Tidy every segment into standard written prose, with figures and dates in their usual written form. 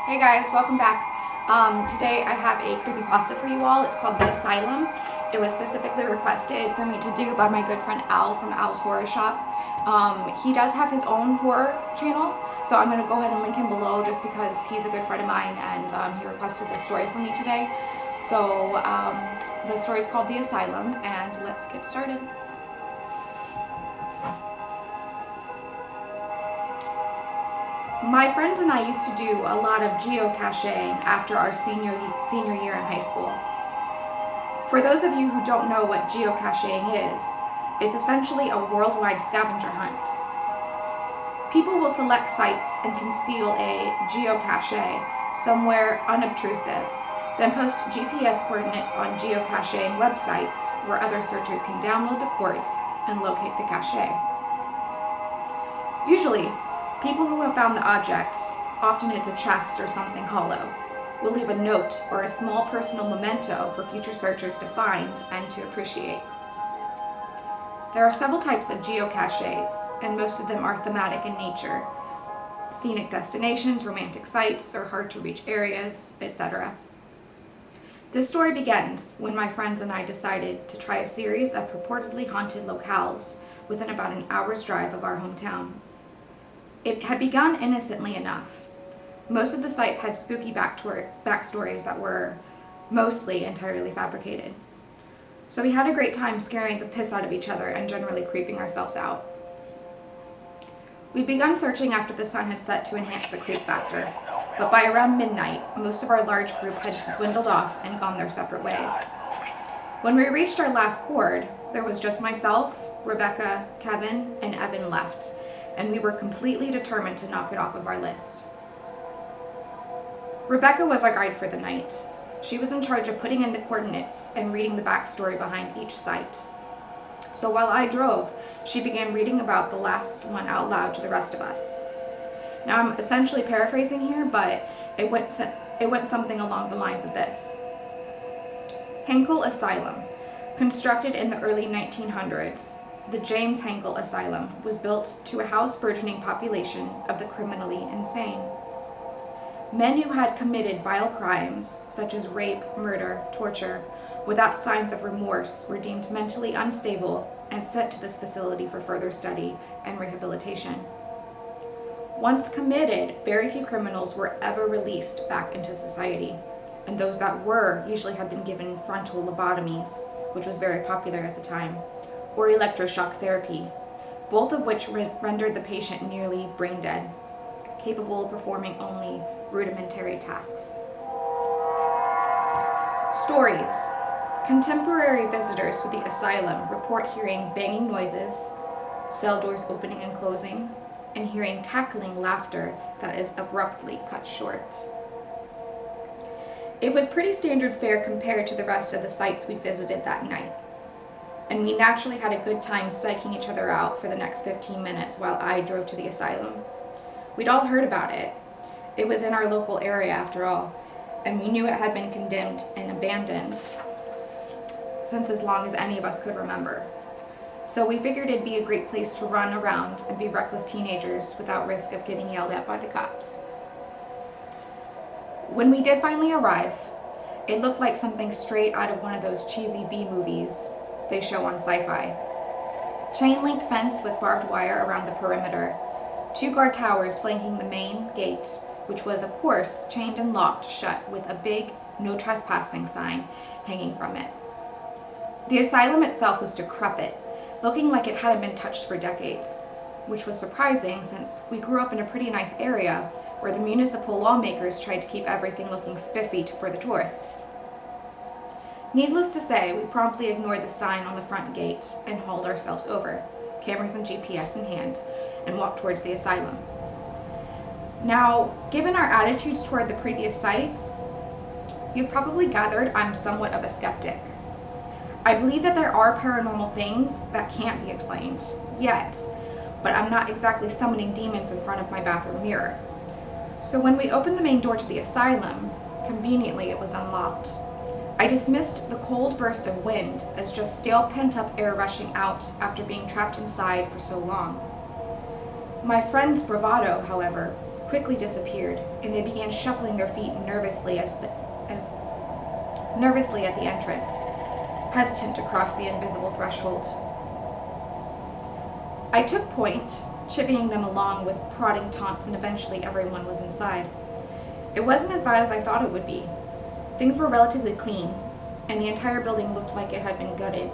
Hey guys, welcome back. Today I have a creepypasta for you all. It's called The Asylum. It was specifically requested for me to do by my good friend Al from Al's Horror Shop. He does have his own horror channel, so I'm going to go ahead and link him below just because he's a good friend of mine and he requested this story for me today. So the story is called The Asylum, and let's get started. My friends and I used to do a lot of geocaching after our senior year in high school. For those of you who don't know what geocaching is, it's essentially a worldwide scavenger hunt. People will select sites and conceal a geocache somewhere unobtrusive, then post GPS coordinates on geocaching websites where other searchers can download the coords and locate the cache. Usually, people who have found the object, often it's a chest or something hollow, will leave a note or a small personal memento for future searchers to find and to appreciate. There are several types of geocaches, and most of them are thematic in nature. Scenic destinations, romantic sites, or hard-to-reach areas, etc. This story begins when my friends and I decided to try a series of purportedly haunted locales within about an hour's drive of our hometown. It had begun innocently enough. Most of the sites had spooky backstories that were mostly entirely fabricated. So we had a great time scaring the piss out of each other and generally creeping ourselves out. We'd begun searching after the sun had set to enhance the creep factor, but by around midnight, most of our large group had dwindled off and gone their separate ways. When we reached our last chord, there was just myself, Rebecca, Kevin, and Evan left, and we were completely determined to knock it off of our list. Rebecca was our guide for the night. She was in charge of putting in the coordinates and reading the backstory behind each site. So while I drove, she began reading about the last one out loud to the rest of us. Now I'm essentially paraphrasing here, but it went something along the lines of this. Henkel Asylum, constructed in the early 1900s, the James Henkel Asylum was built to a house burgeoning population of the criminally insane. Men who had committed vile crimes, such as rape, murder, torture, without signs of remorse were deemed mentally unstable and sent to this facility for further study and rehabilitation. Once committed, very few criminals were ever released back into society, and those that were usually had been given frontal lobotomies, which was very popular at the time, or electroshock therapy, both of which rendered the patient nearly brain dead, capable of performing only rudimentary tasks. Stories. Contemporary visitors to the asylum report hearing banging noises, cell doors opening and closing, and hearing cackling laughter that is abruptly cut short. It was pretty standard fare compared to the rest of the sites we visited that night, and we naturally had a good time psyching each other out for the next 15 minutes while I drove to the asylum. We'd all heard about it. It was in our local area after all, and we knew it had been condemned and abandoned since as long as any of us could remember. So we figured it'd be a great place to run around and be reckless teenagers without risk of getting yelled at by the cops. When we did finally arrive, it looked like something straight out of one of those cheesy B movies they show on sci-fi. Chain-link fence with barbed wire around the perimeter, 2 guard towers flanking the main gate, which was of course chained and locked shut with a big no trespassing sign hanging from it. The asylum itself was decrepit, looking like it hadn't been touched for decades, which was surprising since we grew up in a pretty nice area where the municipal lawmakers tried to keep everything looking spiffy for the tourists. Needless to say, we promptly ignored the sign on the front gate and hauled ourselves over, cameras and GPS in hand, and walked towards the asylum. Now, given our attitudes toward the previous sites, you've probably gathered I'm somewhat of a skeptic. I believe that there are paranormal things that can't be explained, yet, but I'm not exactly summoning demons in front of my bathroom mirror. So when we opened the main door to the asylum, conveniently it was unlocked. I dismissed the cold burst of wind as just stale pent-up air rushing out after being trapped inside for so long. My friend's bravado, however, quickly disappeared, and they began shuffling their feet nervously at the entrance, hesitant to cross the invisible threshold. I took point, chivying them along with prodding taunts, and eventually everyone was inside. It wasn't as bad as I thought it would be. Things were relatively clean, and the entire building looked like it had been gutted.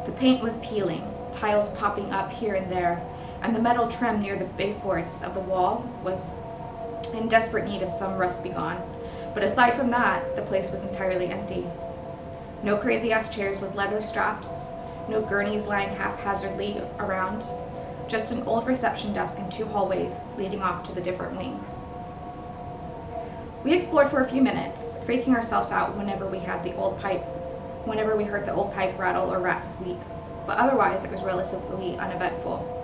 The paint was peeling, tiles popping up here and there, and the metal trim near the baseboards of the wall was in desperate need of some rust begone. But aside from that, the place was entirely empty. No crazy-ass chairs with leather straps, no gurneys lying haphazardly around, just an old reception desk and 2 hallways leading off to the different wings. We explored for a few minutes, freaking ourselves out whenever we heard the old pipe rattle or rat squeak, but otherwise it was relatively uneventful.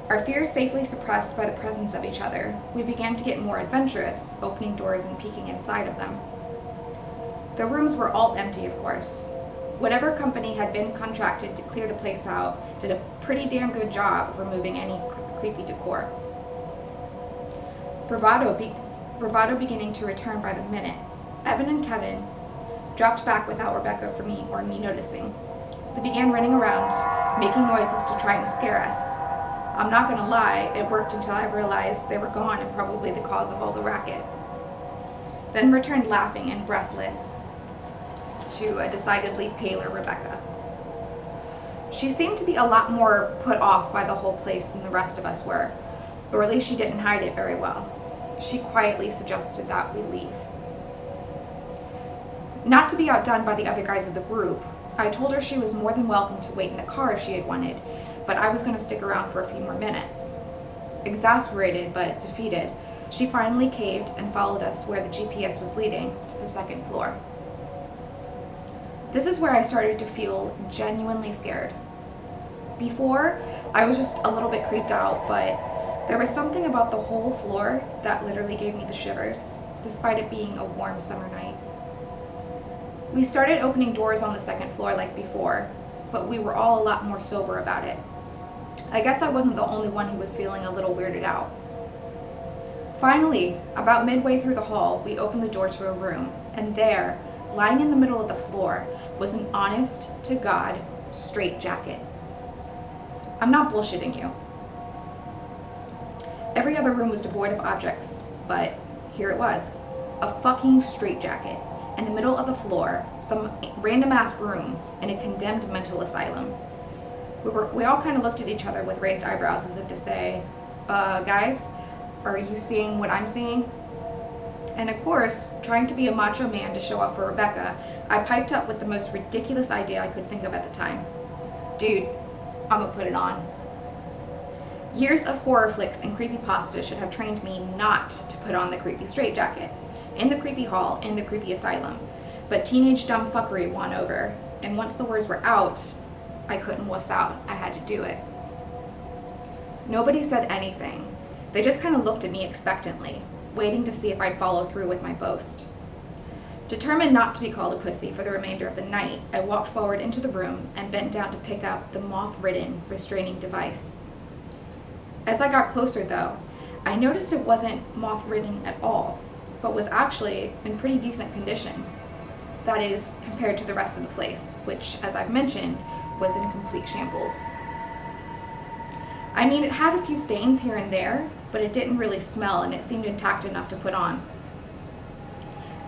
Our fears safely suppressed by the presence of each other, we began to get more adventurous, opening doors and peeking inside of them. The rooms were all empty, of course. Whatever company had been contracted to clear the place out did a pretty damn good job of removing any creepy decor. Bravado beginning to return by the minute, Evan and Kevin dropped back without Rebecca or me noticing. They began running around, making noises to try and scare us. I'm not gonna lie, it worked until I realized they were gone and probably the cause of all the racket. Then returned laughing and breathless to a decidedly paler Rebecca. She seemed to be a lot more put off by the whole place than the rest of us were, or at least she didn't hide it very well. She quietly suggested that we leave. Not to be outdone by the other guys of the group, I told her she was more than welcome to wait in the car if she had wanted, but I was going to stick around for a few more minutes. Exasperated but defeated, she finally caved and followed us where the GPS was leading, to the 2nd floor. This is where I started to feel genuinely scared. Before, I was just a little bit creeped out, but there was something about the whole floor that literally gave me the shivers, despite it being a warm summer night. We started opening doors on the 2nd floor like before, but we were all a lot more sober about it. I guess I wasn't the only one who was feeling a little weirded out. Finally, about midway through the hall, we opened the door to a room, and there, lying in the middle of the floor, was an honest-to-God straitjacket. I'm not bullshitting you. Every other room was devoid of objects, but here it was, a fucking straitjacket in the middle of the floor, some random-ass room in a condemned mental asylum. We all kind of looked at each other with raised eyebrows as if to say, guys, are you seeing what I'm seeing? And of course, trying to be a macho man to show up for Rebecca, I piped up with the most ridiculous idea I could think of at the time. Dude, I'm gonna put it on. Years of horror flicks and creepypasta should have trained me not to put on the creepy straitjacket, in the creepy hall, in the creepy asylum. But teenage dumb fuckery won over, and once the words were out, I couldn't wuss out. I had to do it. Nobody said anything. They just kind of looked at me expectantly, waiting to see if I'd follow through with my boast. Determined not to be called a pussy for the remainder of the night, I walked forward into the room and bent down to pick up the moth-ridden restraining device. As I got closer, though, I noticed it wasn't moth-ridden at all, but was actually in pretty decent condition. That is, compared to the rest of the place, which, as I've mentioned, was in complete shambles. I mean, it had a few stains here and there, but it didn't really smell and it seemed intact enough to put on.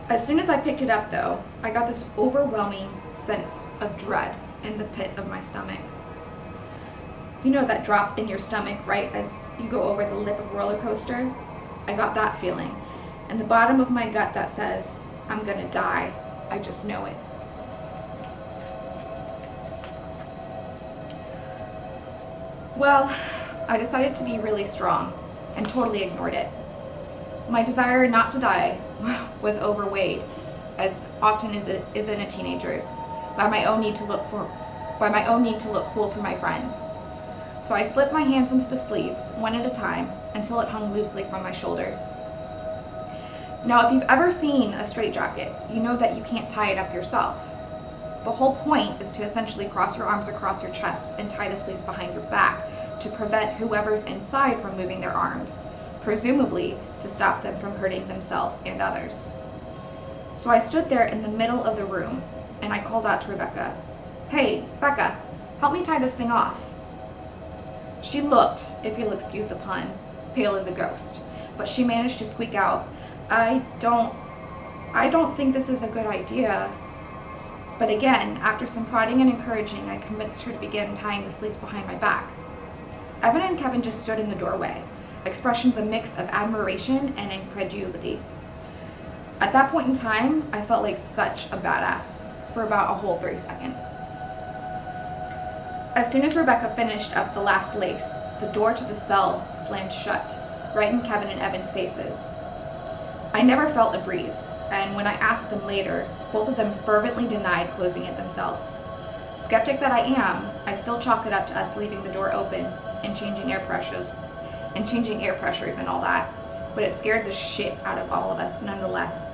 As soon as I picked it up, though, I got this overwhelming sense of dread in the pit of my stomach. You know that drop in your stomach right as you go over the lip of a roller coaster? I got that feeling, and the bottom of my gut that says, I'm gonna die. I just know it. Well, I decided to be really strong and totally ignored it. My desire not to die was overweighed, as often as it is in a teenager's, by my own need to look cool for my friends. So I slipped my hands into the sleeves, one at a time, until it hung loosely from my shoulders. Now, if you've ever seen a straitjacket, you know that you can't tie it up yourself. The whole point is to essentially cross your arms across your chest and tie the sleeves behind your back to prevent whoever's inside from moving their arms, presumably to stop them from hurting themselves and others. So I stood there in the middle of the room, and I called out to Rebecca, "Hey, Becca, help me tie this thing off." She looked, if you'll excuse the pun, pale as a ghost, but she managed to squeak out, I don't think this is a good idea." But again, after some prodding and encouraging, I convinced her to begin tying the sleeves behind my back. Evan and Kevin just stood in the doorway, expressions a mix of admiration and incredulity. At that point in time, I felt like such a badass for about a whole 3 seconds. As soon as Rebecca finished up the last lace, the door to the cell slammed shut, right in Kevin and Evan's faces. I never felt a breeze, and when I asked them later, both of them fervently denied closing it themselves. Skeptic that I am, I still chalk it up to us leaving the door open and changing air pressures and all that, but it scared the shit out of all of us nonetheless.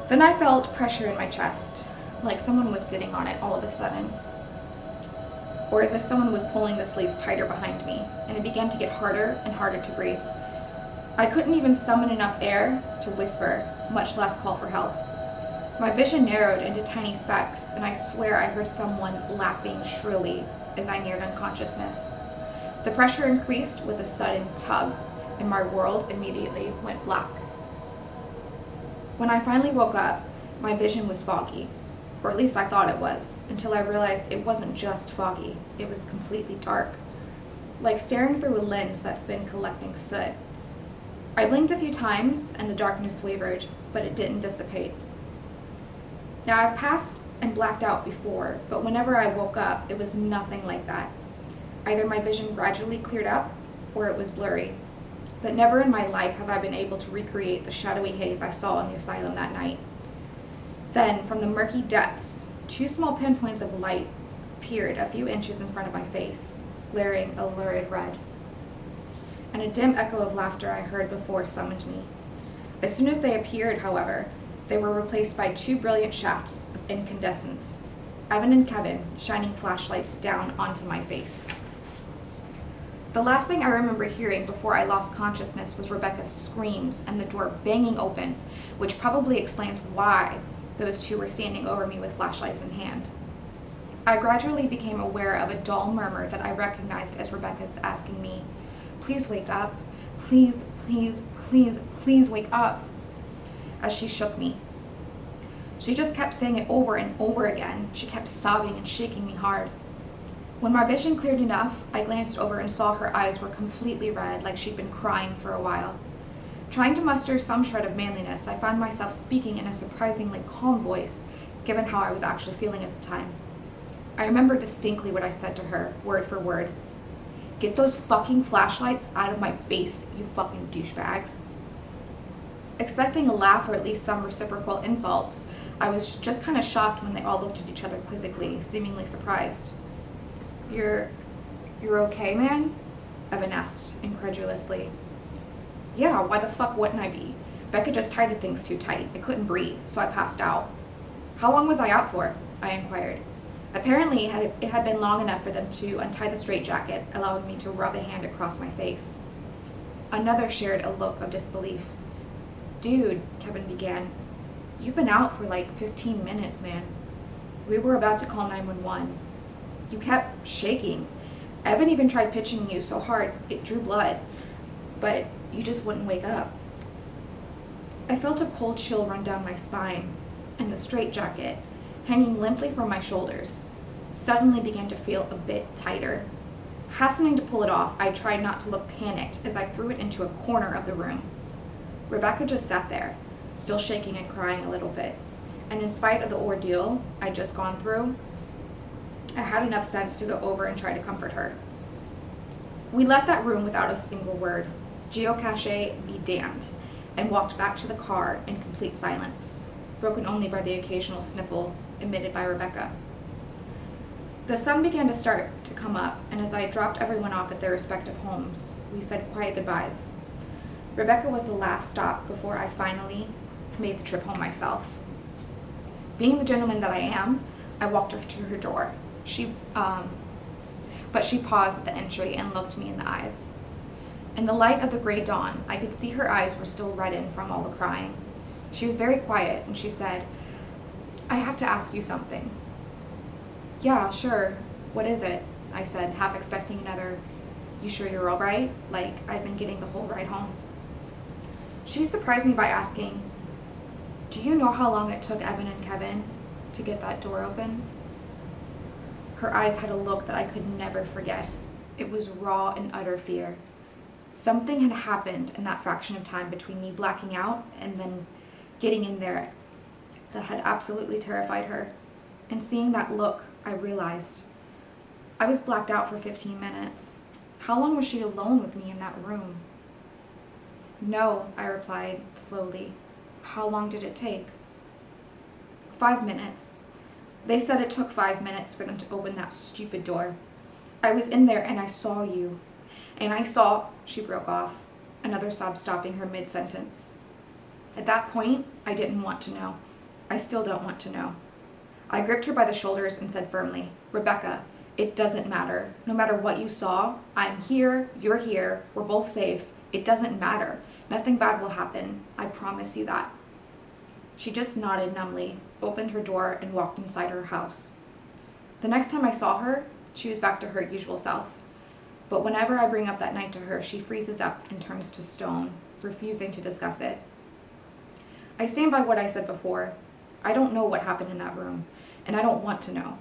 Then I felt pressure in my chest, like someone was sitting on it all of a sudden, or as if someone was pulling the sleeves tighter behind me, and it began to get harder and harder to breathe. I couldn't even summon enough air to whisper, much less call for help. My vision narrowed into tiny specks, and I swear I heard someone laughing shrilly as I neared unconsciousness. The pressure increased with a sudden tug, and my world immediately went black. When I finally woke up, my vision was foggy, or at least I thought it was, until I realized it wasn't just foggy, it was completely dark, like staring through a lens that's been collecting soot. I blinked a few times and the darkness wavered, but it didn't dissipate. Now I've passed and blacked out before, but whenever I woke up, it was nothing like that. Either my vision gradually cleared up, or it was blurry. But never in my life have I been able to recreate the shadowy haze I saw in the asylum that night. Then, from the murky depths, 2 small pinpoints of light appeared a few inches in front of my face, glaring a lurid red. And a dim echo of laughter I heard before summoned me. As soon as they appeared, however, they were replaced by 2 brilliant shafts of incandescence, Evan and Kevin shining flashlights down onto my face. The last thing I remember hearing before I lost consciousness was Rebecca's screams and the door banging open, which probably explains why those 2 were standing over me with flashlights in hand. I gradually became aware of a dull murmur that I recognized as Rebecca's asking me, "Please wake up. Please, please, please, please wake up," as she shook me. She just kept saying it over and over again. She kept sobbing and shaking me hard. When my vision cleared enough, I glanced over and saw her eyes were completely red, like she'd been crying for a while. Trying to muster some shred of manliness, I found myself speaking in a surprisingly calm voice, given how I was actually feeling at the time. I remember distinctly what I said to her, word for word. "Get those fucking flashlights out of my face, you fucking douchebags." Expecting a laugh or at least some reciprocal insults, I was just kind of shocked when they all looked at each other quizzically, seemingly surprised. You're okay, man?" Evan asked incredulously. "Yeah, why the fuck wouldn't I be? Becca just tied the things too tight. I couldn't breathe, so I passed out." "How long was I out for?" I inquired. Apparently, it had been long enough for them to untie the straitjacket, allowing me to rub a hand across my face. Another shared a look of disbelief. "Dude," Kevin began, "you've been out for like 15 minutes, man. We were about to call 911. You kept shaking. Evan even tried pitching you so hard it drew blood, but you just wouldn't wake up." I felt a cold chill run down my spine, and the straitjacket, hanging limply from my shoulders, suddenly began to feel a bit tighter. Hastening to pull it off, I tried not to look panicked as I threw it into a corner of the room. Rebecca just sat there, still shaking and crying a little bit, and in spite of the ordeal I'd just gone through, I had enough sense to go over and try to comfort her. We left that room without a single word, geocache be damned, and walked back to the car in complete silence, broken only by the occasional sniffle emitted by Rebecca. The sun began to start to come up, and as I dropped everyone off at their respective homes, we said quiet goodbyes. Rebecca was the last stop before I finally made the trip home myself. Being the gentleman that I am, I walked her to her door. But she paused at the entry and looked me in the eyes. In the light of the gray dawn, I could see her eyes were still reddened from all the crying. She was very quiet, and she said, "I have to ask you something." "Yeah, sure. What is it?" I said, half expecting another, "You sure you're all right?" like I'd been getting the whole ride home. She surprised me by asking, "Do you know how long it took Evan and Kevin to get that door open?" Her eyes had a look that I could never forget. It was raw and utter fear. Something had happened in that fraction of time between me blacking out and then getting in there that had absolutely terrified her. And seeing that look, I realized I was blacked out for 15 minutes. How long was she alone with me in that room? "No," I replied slowly. "How long did it take?" 5 minutes. They said it took 5 minutes for them to open that stupid door. I was in there and I saw you. And I saw," she broke off, another sob stopping her mid-sentence. At that point, I didn't want to know. I still don't want to know. I gripped her by the shoulders and said firmly, "Rebecca, it doesn't matter. No matter what you saw, I'm here, you're here, we're both safe. It doesn't matter. Nothing bad will happen. I promise you that." She just nodded numbly, opened her door, and walked inside her house. The next time I saw her, she was back to her usual self. But whenever I bring up that night to her, she freezes up and turns to stone, refusing to discuss it. I stand by what I said before. I don't know what happened in that room, and I don't want to know.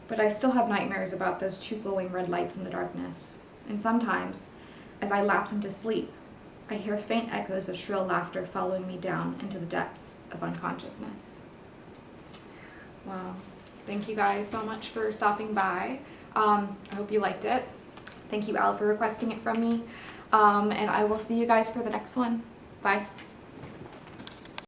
But I still have nightmares about those two glowing red lights in the darkness. And sometimes, as I lapse into sleep, I hear faint echoes of shrill laughter following me down into the depths of unconsciousness. Wow. Thank you guys so much for stopping by. I hope you liked it. Thank you, Al, for requesting it from me. And I will see you guys for the next one. Bye.